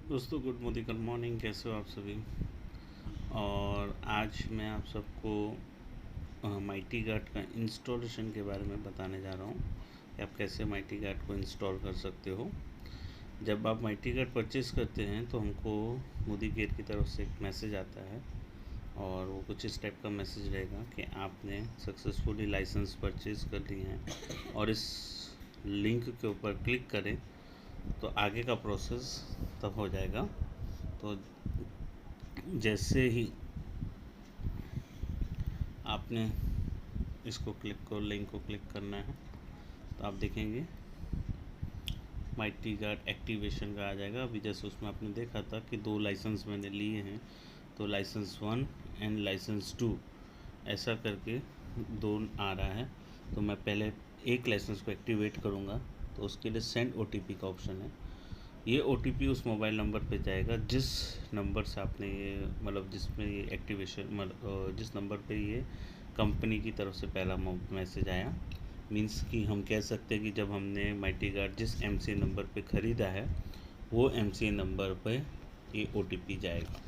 दोस्तों good morning. कैसे हो आप सभी। और आज मैं आप सबको माइटी गार्ड का इंस्टॉलेशन के बारे में बताने जा रहा हूँ कि आप कैसे माइटी गार्ड को इंस्टॉल कर सकते हो। जब आप माइटी गार्ड परचेज़ करते हैं तो हमको मोदी केयर की तरफ से एक मैसेज आता है और वो कुछ इस टाइप का मैसेज रहेगा कि आपने सक्सेसफुली लाइसेंस परचेज़ कर लिए हैं और इस लिंक के ऊपर क्लिक करें तो आगे का प्रोसेस तब हो जाएगा। तो जैसे ही आपने इसको लिंक को क्लिक करना है तो आप देखेंगे माइटी गार्ड एक्टिवेशन का आ जाएगा। अभी जैसे उसमें आपने देखा था कि 2 लाइसेंस मैंने लिए हैं, तो लाइसेंस 1 एंड लाइसेंस 2 ऐसा करके 2 आ रहा है। तो मैं पहले एक लाइसेंस को एक्टिवेट करूँगा तो उसके लिए सेंड OTP का ऑप्शन है। ये OTP उस मोबाइल नंबर पे जाएगा जिस नंबर से आपने ये जिसमें ये एक्टिवेशन जिस नंबर पे ये कंपनी की तरफ से पहला मैसेज आया। मींस कि हम कह सकते हैं कि जब हमने माइटी गार्ड जिस MCA नंबर पे ख़रीदा है वो MCA नंबर पे ये OTP जाएगा।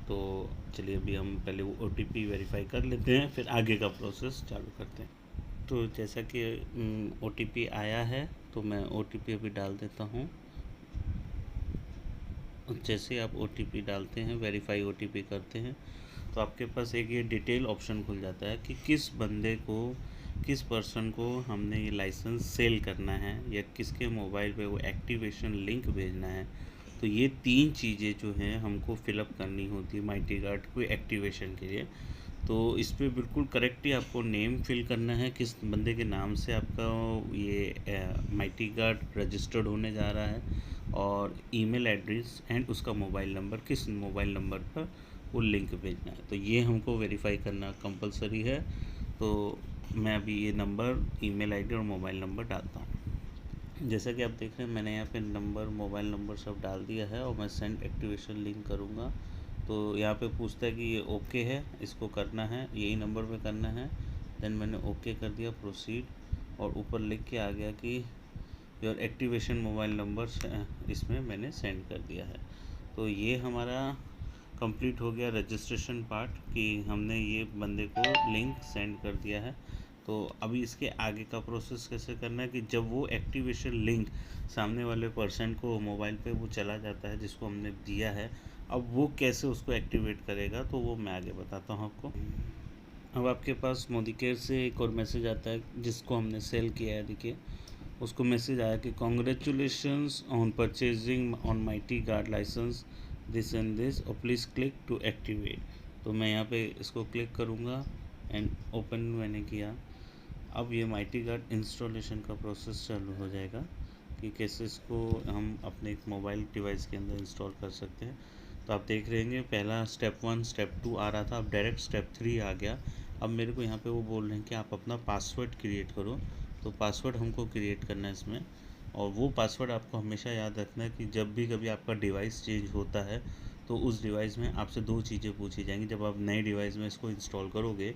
तो चलिए अभी हम पहले वो OTP वेरीफाई कर लेते हैं, फिर आगे का प्रोसेस चालू करते हैं। तो जैसा कि OTP आया है तो मैं OTP अभी डाल देता हूँ। जैसे आप OTP डालते हैं, वेरीफाई OTP करते हैं, तो आपके पास एक ये डिटेल ऑप्शन खुल जाता है कि किस पर्सन को हमने ये लाइसेंस सेल करना है या किसके मोबाइल पे वो एक्टिवेशन लिंक भेजना है। तो ये 3 चीज़ें जो हैं हमको फिलअप करनी होती है माइटी गार्ड को एक्टिवेशन के लिए। तो इस पे बिल्कुल करेक्टली आपको नेम फिल करना है, किस बंदे के नाम से आपका ये माइटी गार्ड रजिस्टर्ड होने जा रहा है, और ईमेल एड्रेस एंड उसका मोबाइल नंबर, किस मोबाइल नंबर पर वो लिंक भेजना है। तो ये हमको वेरीफाई करना कंपलसरी है। तो मैं अभी ये नंबर, ईमेल आईडी और मोबाइल नंबर डालता हूँ। जैसा कि आप देख रहे हैं मैंने यहाँ पे नंबर, मोबाइल नंबर सब डाल दिया है और मैं सेंड एक्टिवेशन लिंक करूँगा। तो यहाँ पे पूछता है कि ये ओके है, इसको करना है, यही नंबर पे करना है। देन मैंने ओके कर दिया, प्रोसीड, और ऊपर लिख के आ गया कि योर एक्टिवेशन मोबाइल नंबर इसमें मैंने सेंड कर दिया है। तो ये हमारा कंप्लीट हो गया रजिस्ट्रेशन पार्ट कि हमने ये बंदे को लिंक सेंड कर दिया है। तो अभी इसके आगे का प्रोसेस कैसे करना है कि जब वो एक्टिवेशन लिंक सामने वाले पर्सन को मोबाइल पे वो चला जाता है जिसको हमने दिया है, अब वो कैसे उसको एक्टिवेट करेगा तो वो मैं आगे बताता हूँ आपको। अब आपके पास मोदी केयर से एक और मैसेज आता है जिसको हमने सेल किया है। देखिए उसको मैसेज आया कि congratulations on purchasing on Mighty Guard licence this and this और प्लीज़ क्लिक टू एक्टिवेट। तो मैं यहाँ पे इसको क्लिक करूँगा एंड ओपन मैंने किया। अब ये माइटी गार्ड इंस्टॉलेशन का प्रोसेस चालू हो जाएगा कि कैसे इसको हम अपने एक मोबाइल डिवाइस के अंदर इंस्टॉल कर सकते हैं। तो आप देख रहे हैं पहला स्टेप 1 स्टेप 2 आ रहा था, अब डायरेक्ट स्टेप 3 आ गया। अब मेरे को यहाँ पे वो बोल रहे हैं कि आप अपना पासवर्ड क्रिएट करो। तो पासवर्ड हमको क्रिएट करना है इसमें, और वो पासवर्ड आपको हमेशा याद रखना है कि जब भी कभी आपका डिवाइस चेंज होता है तो उस डिवाइस में आपसे 2 चीज़ें पूछी जाएंगी। जब आप नए डिवाइस में इसको इंस्टॉल करोगे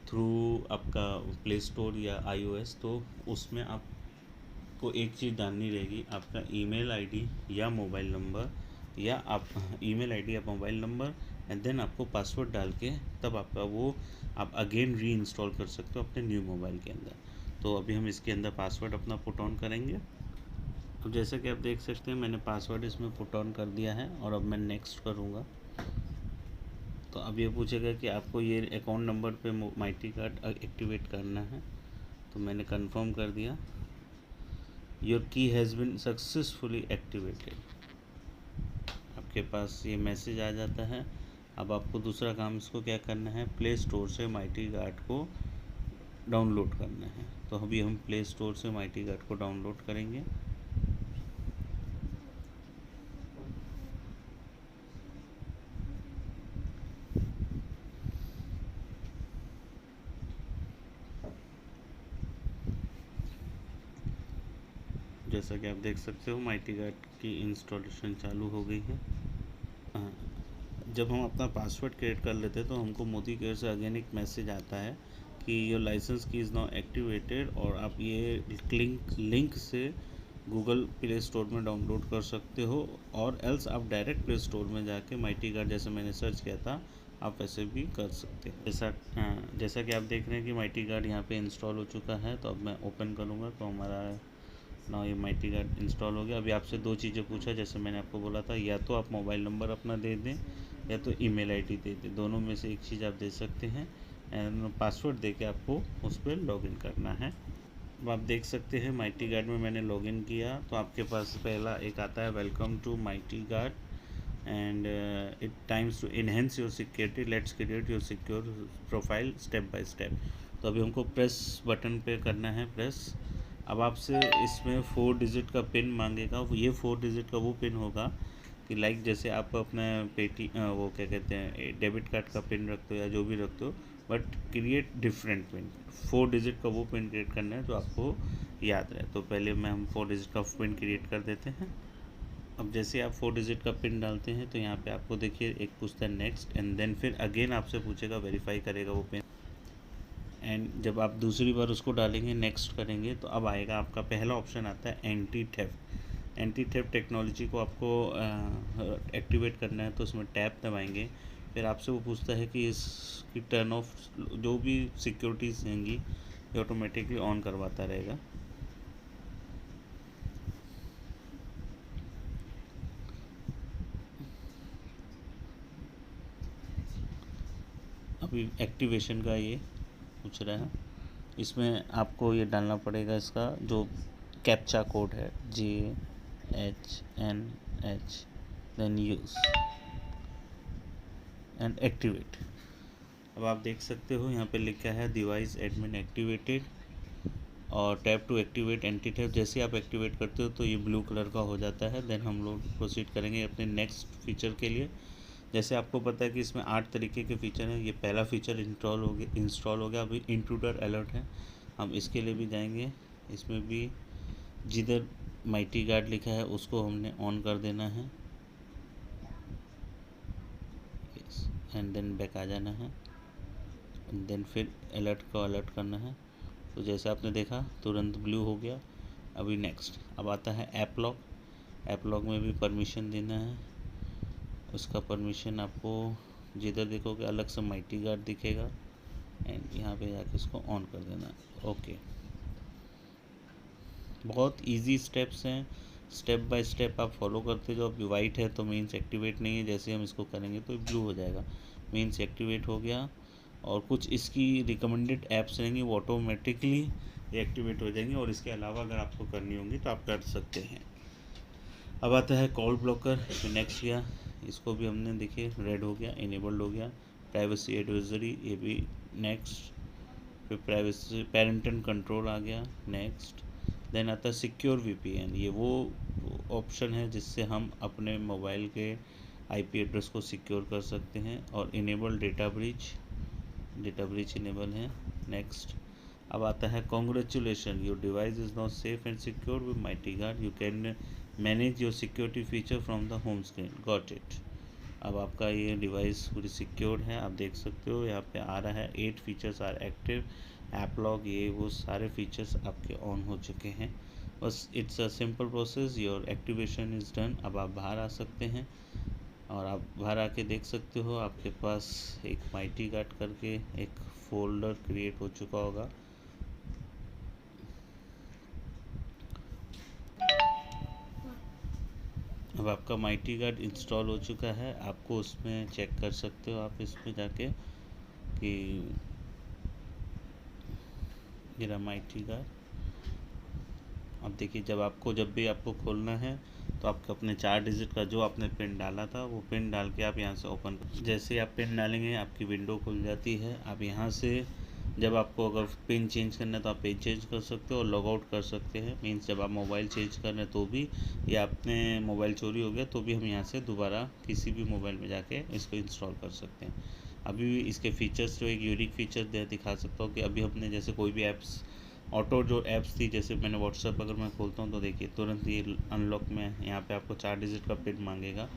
थ्रू आपका प्ले स्टोर या iOS, तो उसमें आपको एक चीज़ डालनी रहेगी, आपका ईमेल आईडी या मोबाइल नंबर, या आप ईमेल आईडी या मोबाइल नंबर, एंड देन आपको पासवर्ड डाल के तब आपका वो आप अगेन री इंस्टॉल कर सकते हो अपने न्यू मोबाइल के अंदर। तो अभी हम इसके अंदर पासवर्ड अपना पुट ऑन करेंगे। तो जैसा कि आप देख सकते हैं मैंने पासवर्ड इसमें पुट ऑन कर दिया है और अब मैं नेक्स्ट करूँगा। तो अब ये पूछेगा कि आपको ये अकाउंट नंबर पे माइटी कार्ड एक्टिवेट करना है। तो मैंने कंफर्म कर दिया, योर की हैज़ बिन सक्सेसफुली एक्टिवेटेड। आपके पास ये मैसेज आ जाता है। अब आपको दूसरा काम इसको क्या करना है, प्ले स्टोर से माइटी गार्ड को डाउनलोड करना है। तो अभी हम प्ले स्टोर से माइटी गार्ड को डाउनलोड करेंगे। जैसा कि आप देख सकते हो माइटी गार्ड की इंस्टॉलेशन चालू हो गई है। हाँ, जब हम अपना पासवर्ड क्रिएट कर लेते हैं तो हमको मोदी केयर से अगेन एक मैसेज आता है कि योर लाइसेंस की इज़ नाउ एक्टिवेटेड, और आप ये लिंक से गूगल प्ले स्टोर में डाउनलोड कर सकते हो, और एल्स आप डायरेक्ट प्ले स्टोर में जाके माइटी गार्ड जैसे मैंने सर्च किया था आप वैसे भी कर सकते हो। जैसा कि आप देख रहे हैं कि माइटी गार्ड यहाँ पे इंस्टॉल हो चुका है। तो अब मैं ओपन करूँगा तो हमारा ना ये माइटी गार्ड इंस्टॉल हो गया। अभी आपसे दो चीज़ें पूछा, जैसे मैंने आपको बोला था, या तो आप मोबाइल नंबर अपना दे दें या तो ईमेल आईडी दे दें, दोनों में से एक चीज़ आप दे सकते हैं। एंड पासवर्ड दे के आपको उस पर लॉगिन करना है। अब आप देख सकते हैं माइटी गार्ड में मैंने लॉगिन किया तो आपके पास पहला एक आता है, welcome to Mighty Guard and it times to enhance your security, let's create your secure profile step by step. तो अभी हमको प्रेस बटन पे करना है प्रेस। अब आपसे इसमें 4 डिजिट का पिन मांगेगा। ये 4 डिजिट का वो पिन होगा कि लाइक जैसे आप अपना वो क्या कहते हैं डेबिट कार्ड का पिन रखते हो या जो भी रखते हो, but create different pin. 4 digit का वो पिन क्रिएट करना है जो आपको याद रहे। तो पहले में हम 4 डिजिट का पिन क्रिएट कर देते हैं। अब जैसे आप 4 डिजिट का पिन डालते हैं तो यहाँ पे आपको देखिए एक पूछता है नेक्स्ट, एंड देन फिर अगेन आपसे पूछेगा, वेरीफाई करेगा वो पिन। एंड जब आप दूसरी बार उसको डालेंगे नेक्स्ट करेंगे तो अब आएगा आपका पहला ऑप्शन आता है anti theft. Anti theft technology को आपको एक्टिवेट करना है तो उसमें टैप दबाएंगे। फिर आपसे वो पूछता है कि इसकी टर्न ऑफ जो भी सिक्योरिटीज़ होंगी ये ऑटोमेटिकली ऑन करवाता रहेगा। अभी एक्टिवेशन का ये पूछ रहा है, इसमें आपको ये डालना पड़ेगा इसका जो कैप्चा कोड है JHNH, then use and activate. अब आप देख सकते हो यहाँ पे लिखा है डिवाइस एडमिन एक्टिवेटेड और tap to activate anti theft. जैसे आप एक्टिवेट करते हो तो ये ब्लू कलर का हो जाता है। देन हम लोग प्रोसीड करेंगे अपने नेक्स्ट फीचर के लिए। जैसे आपको पता है कि इसमें 8 तरीके के फ़ीचर हैं, ये पहला फ़ीचर इंस्टॉल हो गया। अभी इंट्रूडर अलर्ट है, हम इसके लिए भी जाएंगे। इसमें भी जिधर माइटी गार्ड लिखा है उसको हमने ऑन कर देना है, एंड देन बैक आ जाना है, देन फिर अलर्ट को अलर्ट करना है। तो जैसे आपने देखा तुरंत ब्लू हो गया। अभी नेक्स्ट अब आता है ऐप लॉक। ऐप लॉक में भी परमिशन देना है। उसका परमिशन आपको जिधर देखोगे अलग से माइटी गार्ड दिखेगा, एंड यहाँ पे जाके इसको ऑन कर देना। ओके, बहुत इजी स्टेप्स हैं, स्टेप बाय स्टेप आप फॉलो करते जाओ। अभी वाइट है तो मीन्स एक्टिवेट नहीं है, जैसे हम इसको करेंगे तो ब्लू हो जाएगा, मीन्स एक्टिवेट हो गया। और कुछ इसकी रिकमेंडेड ऐप्स रहेंगी वो ऑटोमेटिकली एक्टिवेट हो जाएंगी, और इसके अलावा अगर आपको करनी होंगी तो आप कर सकते हैं। अब आता है कॉल ब्लॉकर, नेक्स्ट किया, इसको भी हमने देखिए रेड हो गया, इनेबल्ड हो गया। प्राइवेसी एडवाइजरी ये भी नेक्स्ट। फिर प्राइवेसी पेरेंटल कंट्रोल आ गया, नेक्स्ट। देन आता है सिक्योर वीपीएन, ये वो ऑप्शन है जिससे हम अपने मोबाइल के आईपी एड्रेस को सिक्योर कर सकते हैं। और इनेबल डेटा ब्रीच इनेबल है, नेक्स्ट। अब आता है congratulation, your device is not safe and secure with mighty guard, you can manage your security feature from the home screen, got it. अब आपका ये डिवाइस पूरी सिक्योर्ड है, आप देख सकते हो यहाँ पे आ रहा है 8 features are active, app lock, ये वो सारे फीचर्स आपके ऑन हो चुके हैं। बस it's a simple process, your activation is done. अब आप बाहर आ सकते हैं और आप बाहर आके देख सकते हो आपके पास एक माइटी गार्ड करके एक फोल्डर क्रिएट हो चुका होगा। अब आपका माइटी गार्ड इंस्टॉल हो चुका है, आपको उसमें चेक कर सकते हो आप इसमें जाके कि मेरा माइटी गार्ड। अब देखिए जब भी आपको खोलना है तो आपको अपने 4 डिजिट का जो आपने पिन डाला था वो पिन डाल के आप यहाँ से ओपन, जैसे आप पिन डालेंगे आपकी विंडो खुल जाती है। आप यहाँ से जब आपको अगर पिन चेंज करना है तो आप पिन चेंज कर सकते हो और लॉग आउट कर सकते हैं। मीन्स जब आप मोबाइल चेंज कर रहे हैं तो भी, या आपने मोबाइल चोरी हो गया तो भी हम यहाँ से दोबारा किसी भी मोबाइल में जाके इसको इंस्टॉल कर सकते हैं। अभी भी इसके फीचर्स जो एक यूनिक फीचर दिखा सकता हूँ कि अभी हमने जैसे कोई भी ऐप्स ऑटो जो ऐप्स थी, जैसे मैंने व्हाट्सएप अगर मैं खोलता हूँ तो देखिए तुरंत ये अनलॉक में यहाँ पे आपको 4 डिजिट का पिन मांगेगा।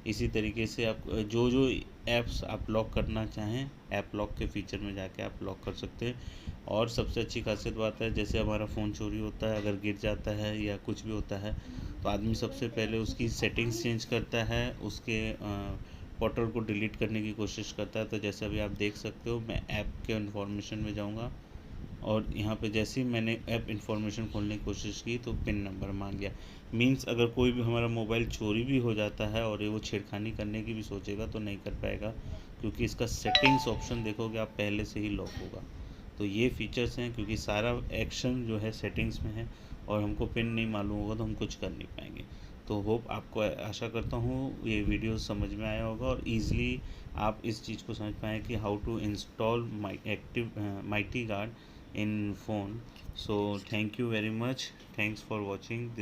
इसी तरीके से आप जो ऐप्स आप लॉक करना चाहें, ऐप लॉक के फीचर में जाके आप लॉक कर सकते हैं। और सबसे अच्छी खासियत बात है, जैसे हमारा फ़ोन चोरी होता है, अगर गिर जाता है या कुछ भी होता है, तो आदमी सबसे पहले उसकी सेटिंग्स चेंज करता है, उसके पोर्टल को डिलीट करने की कोशिश करता है। तो जैसे अभी आप देख सकते हो, मैं ऐप के इन्फॉर्मेशन में जाऊंगा और यहाँ पे जैसे ही मैंने ऐप इन्फॉर्मेशन खोलने की कोशिश की तो पिन नंबर मांग गया। मीन्स अगर कोई भी हमारा मोबाइल चोरी भी हो जाता है और ये वो छेड़खानी करने की भी सोचेगा तो नहीं कर पाएगा, क्योंकि इसका सेटिंग्स ऑप्शन देखोगे आप पहले से ही लॉक होगा। तो ये फीचर्स हैं, क्योंकि सारा एक्शन जो है सेटिंग्स में है और हमको पिन नहीं मालूम होगा तो हम कुछ कर नहीं पाएंगे। तो होप आपको, आशा करता हूँ ये वीडियो समझ में आया होगा और ईज़िली आप इस चीज़ को समझ पाएँ कि how to install Mighty Guard in phone. So thank you very much, thanks for watching this